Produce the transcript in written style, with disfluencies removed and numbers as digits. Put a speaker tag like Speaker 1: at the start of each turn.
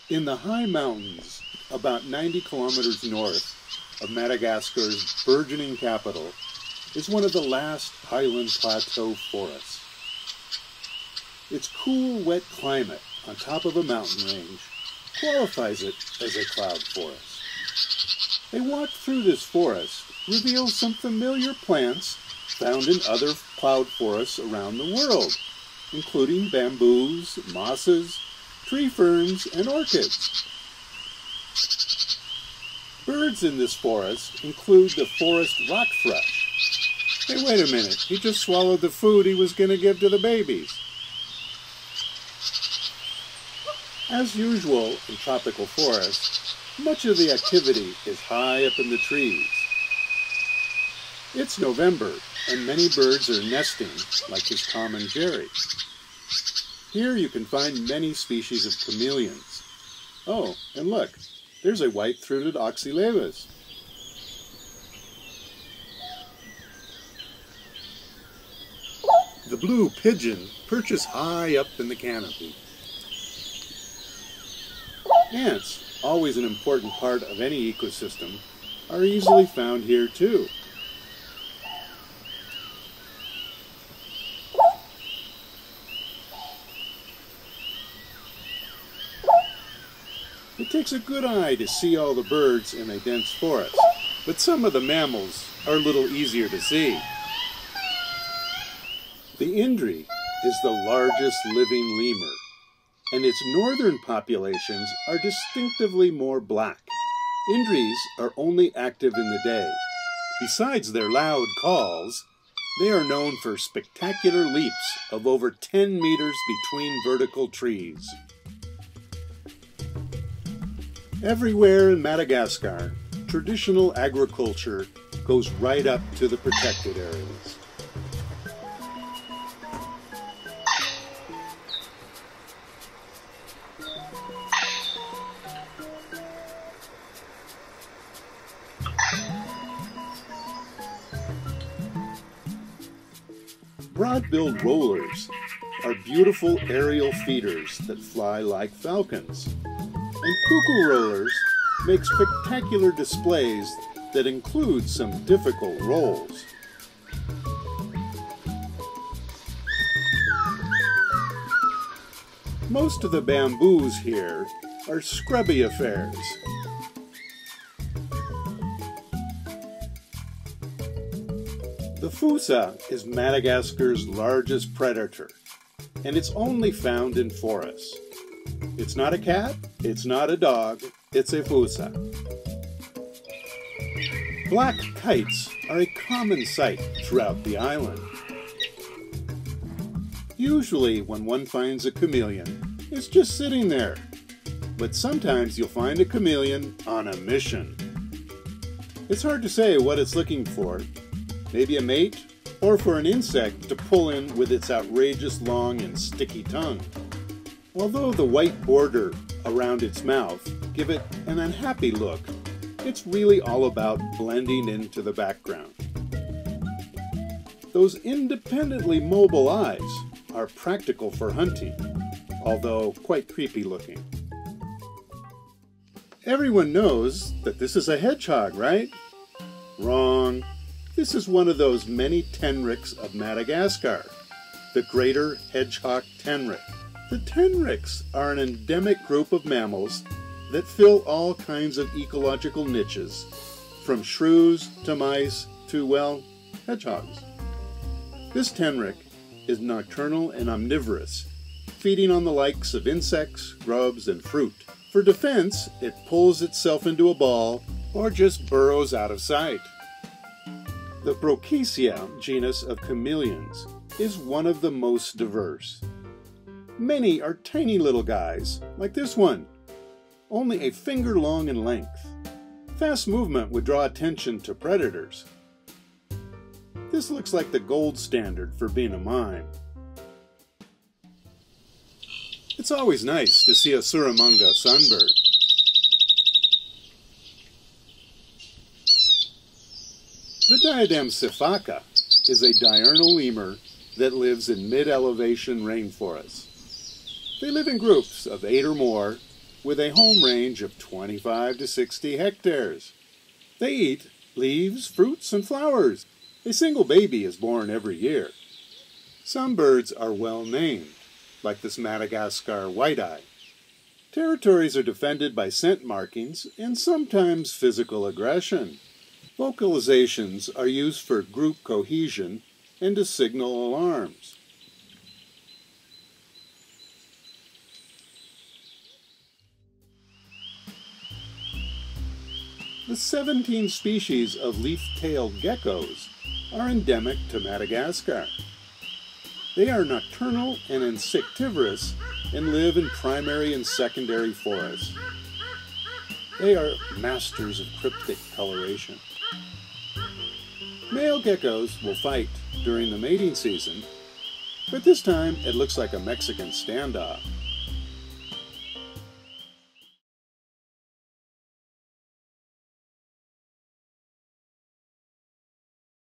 Speaker 1: In the high mountains, about 90 kilometers north of Madagascar's burgeoning capital, is one of the last highland plateau forests. Its cool, wet climate on top of a mountain range qualifies it as a cloud forest. A walk through this forest reveals some familiar plants found in other cloud forests around the world, including bamboos, mosses, tree ferns, and orchids. Birds in this forest include the forest rock thrush. Hey, wait a minute, he just swallowed the food he was going to give to the babies. As usual in tropical forests, much of the activity is high up in the trees. It's November, and many birds are nesting, like this common jay. Here you can find many species of chameleons. Oh, and look, there's a white-throated oxylabus. The blue pigeon perches high up in the canopy. Ants, always an important part of any ecosystem, are easily found here too. It takes a good eye to see all the birds in a dense forest, but some of the mammals are a little easier to see. The Indri is the largest living lemur, and its northern populations are distinctively more black. Indris are only active in the day. Besides their loud calls, they are known for spectacular leaps of over 10 meters between vertical trees. Everywhere in Madagascar, traditional agriculture goes right up to the protected areas. Broad-billed rollers are beautiful aerial feeders that fly like falcons. And cuckoo rollers make spectacular displays that include some difficult rolls. Most of the bamboos here are scrubby affairs. The fossa is Madagascar's largest predator, and it's only found in forests. It's not a cat, it's not a dog, it's a fossa. Black kites are a common sight throughout the island. Usually when one finds a chameleon, it's just sitting there. But sometimes you'll find a chameleon on a mission. It's hard to say what it's looking for. Maybe a mate, or for an insect to pull in with its outrageous long and sticky tongue. Although the white border around its mouth give it an unhappy look, it's really all about blending into the background. Those independently mobile eyes are practical for hunting, although quite creepy looking. Everyone knows that this is a hedgehog, right? Wrong. This is one of those many Tenrecs of Madagascar, the greater hedgehog Tenrec. The Tenrecs are an endemic group of mammals that fill all kinds of ecological niches, from shrews to mice to, well, hedgehogs. This Tenrec is nocturnal and omnivorous, feeding on the likes of insects, grubs, and fruit. For defense, it pulls itself into a ball or just burrows out of sight. The Brochysia genus of chameleons is one of the most diverse. Many are tiny little guys, like this one, only a finger long in length. Fast movement would draw attention to predators. This looks like the gold standard for being a mime. It's always nice to see a Suramanga sunbird. The diadem sifaka is a diurnal lemur that lives in mid-elevation rainforests. They live in groups of 8 or more with a home range of 25 to 60 hectares. They eat leaves, fruits, and flowers. A single baby is born every year. Some birds are well named, like this Madagascar white-eye. Territories are defended by scent markings and sometimes physical aggression. Vocalizations are used for group cohesion and to signal alarms. The 17 species of leaf-tailed geckos are endemic to Madagascar. They are nocturnal and insectivorous and live in primary and secondary forests. They are masters of cryptic coloration. Male geckos will fight during the mating season, but this time it looks like a Mexican standoff.